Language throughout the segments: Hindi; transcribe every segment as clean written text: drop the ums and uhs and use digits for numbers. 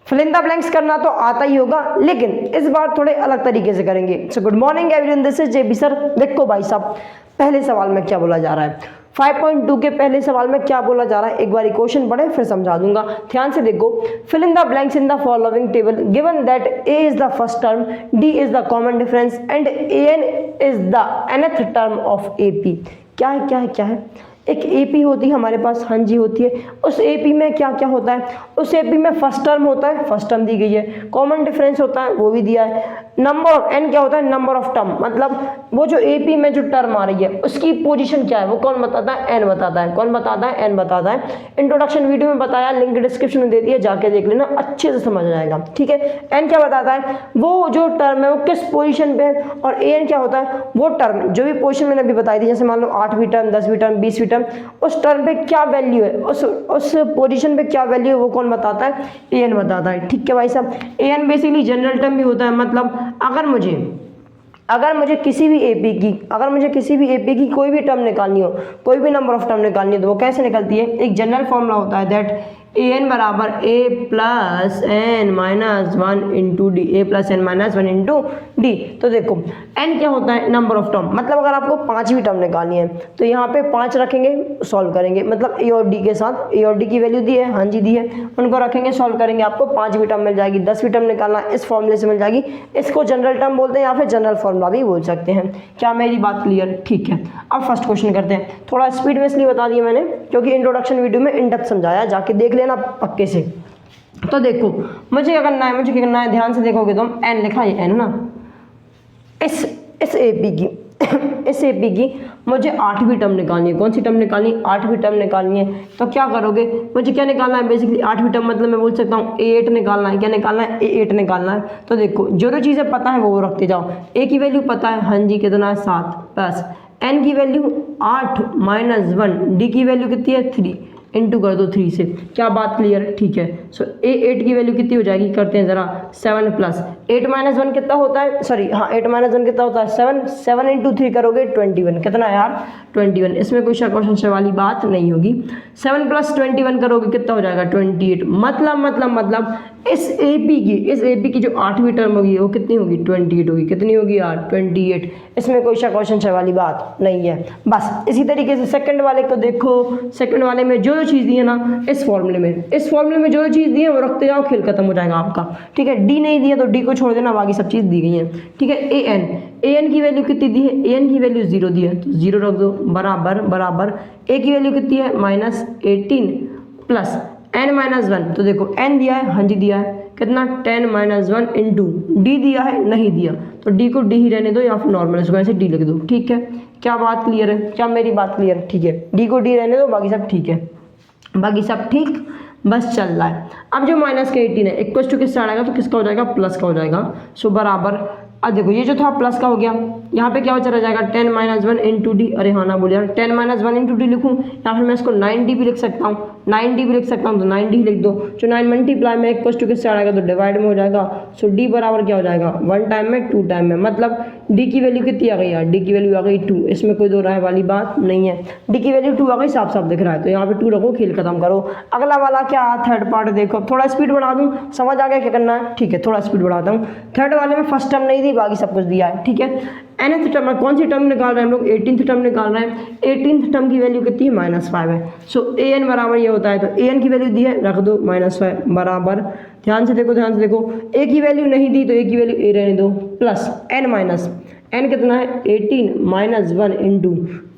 फिल इन द ब्लैंक्स करना तो आता ही होगा, लेकिन इस बार थोड़े अलग तरीके से करेंगे। So good morning everyone, this is JB sir. देखो भाई साहब, पहले सवाल में क्या बोला जा रहा है, 5.2 के पहले सवाल में क्या बोला जा रहा है, एक बार क्वेश्चन पढ़े फिर समझा दूंगा। ध्यान से देखो, fill in the blanks in the following table given that a is the first term, d is the common difference and a n is the nth term of A P. क्या है क्या है क्या है, एक एपी होती है हमारे पास, हाँ जी होती है। उस एपी में क्या क्या होता है, उस एपी में फर्स्ट टर्म होता है, फर्स्ट टर्म दी गई है, कॉमन डिफरेंस होता है वो भी दिया है, नंबर ऑफ एन क्या होता है, नंबर ऑफ टर्म, मतलब वो जो एपी में जो टर्म आ रही है उसकी पोजीशन क्या है वो कौन बताता है, एन बताता है। कौन बताता है, एन बताता है। इंट्रोडक्शन वीडियो में बताया, लिंक डिस्क्रिप्शन में दे दिया, जाके देख लेना, अच्छे से समझ आएगा। ठीक है, एन क्या बताता है, वो जो टर्म है वो किस पोजीशन पे है, और ए एन क्या होता है, वो टर्म जो भी पोजीशन मैंने अभी बताई थी, जैसे मान लो 8वीं टर्म, 10वीं टर्म, 20वीं टर्म, उस टर्म पे क्या वैल्यू है, उस पोजीशन पे क्या वैल्यू है वो कौन बताता है, ए एन बताता है। ठीक है भाई साहब, A N basically general term भी होता है, मतलब अगर मुझे किसी भी एपी की कोई भी टर्म निकालनी हो, कोई भी नंबर ऑफ टर्म निकालनी हो, तो वो कैसे निकलती है, एक जनरल फॉर्मूला होता है दैट ए एन बराबर a plus n minus one into d, a plus n minus one into d. तो देखो एन क्या होता है, नंबर ऑफ टर्म, मतलब अगर आपको 5वीं टर्म निकालनी है तो यहाँ पे 5 रखेंगे, सॉल्व करेंगे, मतलब ए और डी के साथ, ए और डी की वैल्यू दी है, हाँ जी दी है, उनको रखेंगे, सॉल्व करेंगे, आपको 5वीं टर्म मिल जाएगी। 10वीं टर्म निकालना इस फॉर्मूले से मिल जाएगी, इसको जनरल टर्म बोलते हैं या फिर जनरल फॉर्मूला भी बोल सकते हैं। क्या मेरी बात क्लियर? ठीक है, अब फर्स्ट क्वेश्चन करते हैं। थोड़ा स्पीड में इसलिए बता दिया मैंने क्योंकि इंट्रोडक्शन वीडियो में इन डेप्थ समझाया, जाके देख लेना पक्के से। तो देखो मुझे क्या करना है, ध्यान से देखोगे तो एन लिखा है, एन ना, इस एपी की मुझे 8वीं टर्म निकालनी है। कौन सी टर्म निकालनी है? 8वीं टर्म निकालनी है। तो क्या करोगे, मुझे क्या निकालना है, बेसिकली 8वीं टर्म, मतलब मैं बोल सकता हूँ A8 निकालना है। क्या निकालना है? A8 निकालना है। तो देखो जो चीज़ें पता है वो रखते जाओ। ए की वैल्यू पता है, हाँ जी कितना है 7, प्लस एन की वैल्यू 8 माइनस 1, डी की वैल्यू कितनी है 3, इंटू कर दो 3 से। क्या बात क्लियर? ठीक है। सो A8 की वैल्यू कितनी हो जाएगी, करते हैं ज़रा, 7 प्लस 8 माइनस 1 कितना होता है, सॉरी हाँ 8 माइनस 1 कितना होता है 7, 7 इंटू 3 करोगे 21, कितना है यार 21, इसमें कोई क्वेश्चन वाली बात नहीं होगी। 7 प्लस 21 करोगे कितना हो जाएगा 28, मतलब इस एपी की जो 8वीं टर्म होगी वो कितनी होगी 28 होगी, कितनी होगी यार 28, इसमें कोई क्वेश्चन वाली बात नहीं है। बस इसी तरीके से सेकंड वाले को देखो, सेकंड वाले में जो चीज़ दी है ना, इस फॉर्मूले में जो चीज़ दी है वो रखते जाओ, खेल खत्म हो जाएगा आपका। ठीक है, डी नहीं दिया तो डी को छोड़ देना, बाकी सब चीज़ दी गई है। ठीक है, ए एन की वैल्यू कितनी दी है, ए एन की वैल्यू 0 दी है तो 0 रख दो, बराबर ए की वैल्यू कितनी है -18 प्लस n माइनस 1, तो देखो n दिया है, हाँ जी दिया है, कितना 10 माइनस 1 इंटू डी दिया है, नहीं दिया तो डी को डी ही रहने दो या फिर नॉर्मल इसको ऐसे डी लिख दो। ठीक है, क्या बात क्लियर है? क्या मेरी बात क्लियर है? ठीक है, डी को डी रहने दो, बाकी सब ठीक है, बाकी सब ठीक बस चल रहा है। अब जो माइनस का 18 है इक्वल टू किससे आएगा, तो किसका हो जाएगा, प्लस का हो जाएगा। सो बराबर, अब देखो ये जो था प्लस का हो गया, यहाँ पे क्या हो चला जाएगा 10 माइनस 1 इंटू डी, अरे हाँ ना बोले यार 10 माइनस 1 इंटू डी लिखूँ या फिर मैं इसको 9d भी लिख सकता हूँ, 9d भी लिख सकता हूँ, तो 9d लिख दो। जो 9 मल्टीप्लाई में इक्वल टू किससे आएगा, तो डिवाइड में हो जाएगा। सो डी बराबर क्या हो जाएगा 1 टाइम में 2 टाइम में, मतलब डी की वैल्यू कितनी आ गई यार, डी की वैल्यू आ गई 2, इसमें कोई दो राय वाली बात नहीं है, डी की वैल्यू 2 आ गई, साफ दिख रहा है, तो यहाँ पे 2 रखो, खेल खत्म करो। अगला वाला क्या, थर्ड पार्ट देखो, थोड़ा स्पीड बढ़ा दूँ, समझ आ गया क्या करना है? ठीक है, थोड़ा स्पीड बढ़ाता हूँ। थर्ड वाले में फर्स्ट टर्म नहीं दी, बाकी सब कुछ दिया है। ठीक है, nth टर्म में कौन सी टर्म निकाल रहे हैं हम लोग, 18th टर्म निकाल रहे हैं। 18th टर्म की वैल्यू कितनी है -5 है। सो ए एन बराबर ये होता है, तो ए एन की वैल्यू दी है, रख दो -5 बराबर, ध्यान से देखो, ए की वैल्यू नहीं दी तो ए की वैल्यू ए रहने दो, प्लस एन माइनस एन कितना है 18 माइनस 1 इंटू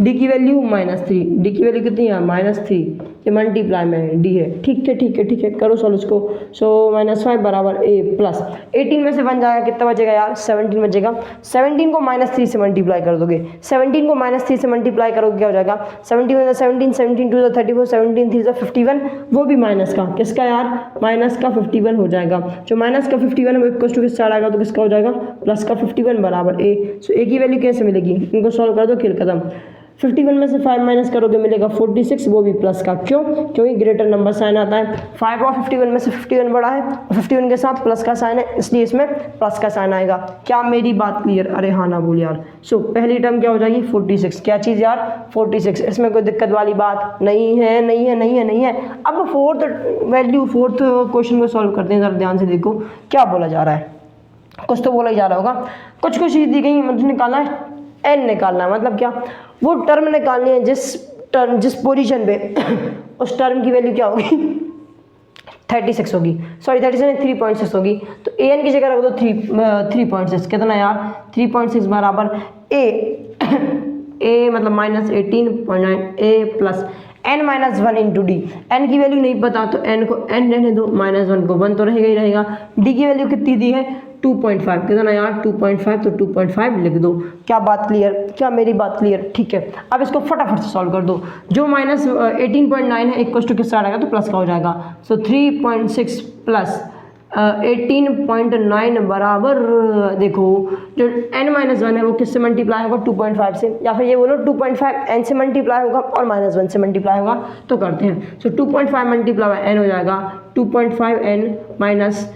डी की वैल्यू -3, डी की वैल्यू कितनी है -3, ये मल्टीप्लाई में डी है। ठीक है, करो सॉल्व इसको। सो -5 बराबर ए प्लस 18 में से 1 जाएगा, कितना बचेगा यार 17 बचेगा। 17 को -3 से मल्टीप्लाई कर दोगे, 17 को -3 से मल्टीप्लाई करोगे क्या हो जाएगा, 17 17 2 34, 17 3 51, वो भी माइनस का, किसका यार माइनस का 51 हो जाएगा। जो माइनस का 51 है वो इक्वल टू किससे आएगा, तो किसका हो जाएगा प्लस का 51 बराबर ए। सो ए की वैल्यू कैसे मिलेगी, इनको सॉल्व कर दो, खेल खत्म। 51 में से 5 माइनस करोगे मिलेगा 46, वो भी प्लस का। क्यों? क्योंकि ग्रेटर नंबर साइन आता है। 5 और 51 में से 51 बड़ा है, 51 के साथ प्लस का साइन है, इसलिए इसमें प्लस का साइन आएगा। क्या मेरी बात क्लियर? अरे हाँ ना बोल यार। सो पहली टर्म क्या हो जाएगी 46। क्या चीज़ यार? 46। इसमें कोई दिक्कत वाली बात नहीं है, नहीं है, नहीं है, नहीं है। अब फोर्थ क्वेश्चन को सॉल्व करते हैं, जरा ध्यान से देखो क्या बोला जा रहा है। कुछ तो बोला ही जा रहा होगा, कुछ चीज़ दी गई, मतलब निकालना है एन निकालना है। मतलब क्या? वो टर्म निकालनी है जिस पोजीशन पे उस टर्म की वैल्यू क्या होगी 36 होगी, सॉरी 36 नहीं 3.6 होगी। तो ए एन की जगह रख दो 3.6। कितना यार? 3.6 बराबर ए मतलब -18.9 a plus n minus 1 into d. N की वैल्यू नहीं पता तो n को n रहने दो, -1 को 1 तो रहेगा ही रहेगा। डी की वैल्यू कितनी दी है? 2.5। कितना यार? 2.5, तो 2.5 लिख दो। क्या बात क्लियर? क्या मेरी बात क्लियर? ठीक है, अब इसको फटाफट से सॉल्व कर दो। जो -18.9 है इक्वल टू किस साइड आएगा? तो प्लस का हो जाएगा। सो 3.6 प्लस 18.9 बराबर, देखो जो n-1 है वो किससे मल्टीप्लाई होगा? 2.5 से, या फिर ये बोलो 2.5 n से मल्टीप्लाई होगा और -1 से मल्टीप्लाई होगा। तो करते हैं। सो 2.5 मल्टीप्लाई बाय n हो जाएगा 2.5 n माइनस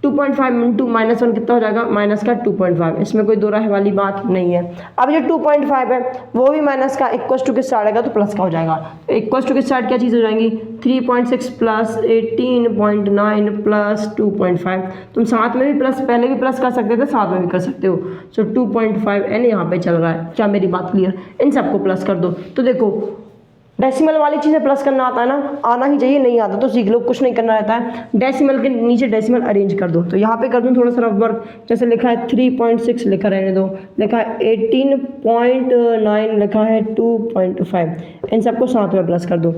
2.5 इंटू -1 कितना हो जाएगा? माइनस का 2.5। इसमें कोई दो राय वाली बात नहीं है। अब जो 2.5 है वो भी माइनस का इक्वल टू किस साइड आएगा? तो प्लस का हो जाएगा। इक्वल टू किस साइड क्या चीज़ हो जाएंगी? 3.6 प्लस 18.9 प्लस 2.5। तुम साथ में भी प्लस, पहले भी प्लस कर सकते थे, साथ में भी कर सकते हो। सो 2.5 n यहाँ पे चल रहा है। क्या मेरी बात क्लियर? इन सबको प्लस कर दो। तो देखो डेसिमल वाली चीज़ें प्लस करना आता है ना, आना ही चाहिए, नहीं आता तो सीख लो, कुछ नहीं करना रहता है। डेसिमल के नीचे डेसिमल अरेंज कर दो। तो यहाँ पे कर दूँ थोड़ा सा रफ वर्क, जैसे लिखा है 3.6 लिखा रहने दो, लिखा है 18.9, लिखा है 2.5, इन सबको साथ में प्लस कर दो।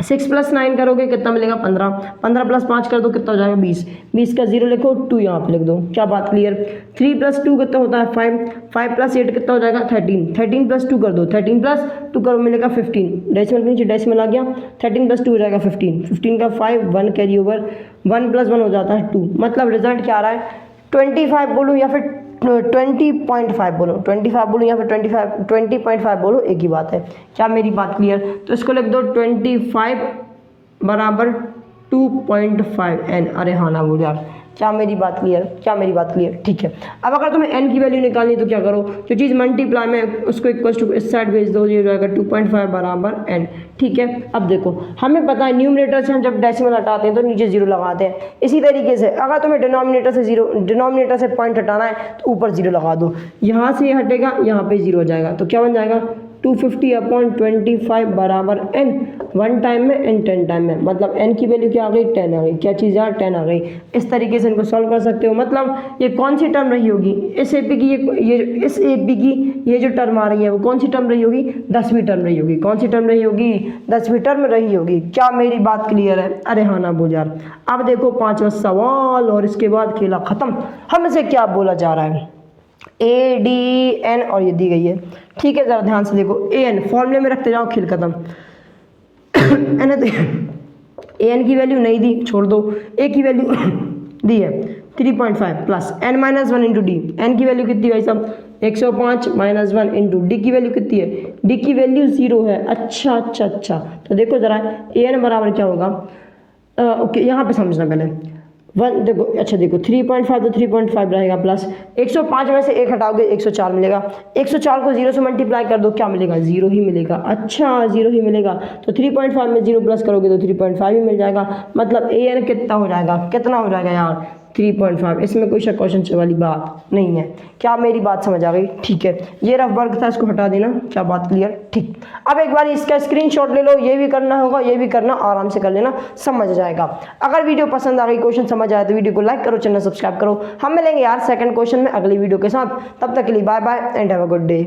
6 + 9 करोगे कितना मिलेगा? 15। 15 + 5 कर दो कितना हो जाएगा? 20। 20 का 0 लिखो, 2 यहाँ पे लिख दो। क्या बात क्लियर? 3 + 2 कितना होता है? 5। 5 + 8 कितना हो जाएगा? 13। 13 + 2 कर दो, 13 + 2 करो मिलेगा 15। डेसिमल के नीचे डेसिमल आ गया, 13 + 2 हो जाएगा 15। 15 का 5, 1 कैरी ओवर, 1 + 1 हो जाता है 2। मतलब रिजल्ट क्या आ रहा है? 25 बोलूँ या फिर 20.5 बोलो, 25 बोलो या फिर 20.5 बोलो, एक ही बात है। क्या मेरी बात क्लियर? तो इसको लिख दो 25 बराबर 2.5 n। अरे हाँ ना बोल यार। क्या मेरी बात क्लियर? क्या मेरी बात क्लियर? ठीक है। अब अगर तुम्हें n की वैल्यू निकालनी तो क्या करो? जो चीज़ मल्टीप्लाई में उसको इक्वल टू इस साइड भेज दो, ये हो जाएगा 2.5 बराबर n। ठीक है। अब देखो हमें पता है न्यूमरेटर से हम जब डेसिमल हटाते हैं तो नीचे 0 लगाते हैं। इसी तरीके से अगर तुम्हें डिनोमिनेटर से पॉइंट हटाना है तो ऊपर 0 लगा दो। यहाँ से ये हटेगा, यहाँ पे 0 हो जाएगा। तो क्या बन जाएगा? 250/25 बराबर n। 1 टाइम में n 10 टाइम में, मतलब n की वैल्यू क्या आ गई? 10 आ गई। क्या चीज़ यार? 10 आ गई। इस तरीके से इनको सॉल्व कर सकते हो। मतलब ये कौन सी टर्म रही होगी? इस AP की इस AP की ये जो टर्म आ रही है वो कौन सी टर्म रही होगी? 10वीं टर्म रही होगी। कौन सी टर्म रही होगी? 10वीं टर्म रही होगी। क्या मेरी बात क्लियर है? अरे हाँ ना बोल यार। अब देखो 5वां सवाल और इसके बाद खेला ख़त्म। हमसे क्या बोला जा रहा है? ADN और ये दी गई है। ठीक है, ज़रा ध्यान से देखो। AN फॉर्मूले में रखते जाओ, खेल खत्म। AN की वैल्यू नहीं दी, छोड़ दो। A की वैल्यू दी है 3.5 plus n-1 into d. N की वैल्यू कितनी भाई साहब? 105 -1 इंटू डी की वैल्यू कितनी है? डी की वैल्यू 0 है। अच्छा। तो देखो ज़रा AN बराबर क्या होगा? ओके, यहाँ पे समझना पहले। 1 देखो, अच्छा देखो 3.5 तो 3.5 रहेगा प्लस 105 में से 1 हटाओगे 104 मिलेगा। 104 को 0 से मल्टीप्लाई कर दो, क्या मिलेगा? 0 ही मिलेगा। अच्छा 0 ही मिलेगा। तो 3.5 में 0 प्लस करोगे तो 3.5 ही मिल जाएगा। मतलब AN कितना हो जाएगा? कितना हो जाएगा यार? 3.5। इसमें कोई शक क्वेश्चन वाली बात नहीं है। क्या मेरी बात समझ आ गई? ठीक है, ये रफ वर्क था, इसको हटा देना। क्या बात क्लियर? ठीक। अब एक बार इसका स्क्रीनशॉट ले लो, ये भी करना होगा, ये भी करना, आराम से कर लेना, समझ जाएगा। अगर वीडियो पसंद आ गई, क्वेश्चन समझ आए तो वीडियो को लाइक करो, चैनल सब्सक्राइब करो। हम मिलेंगे यार सेकंड क्वेश्चन में अगली वीडियो के साथ। तब तक के लिए bye bye and have a good day.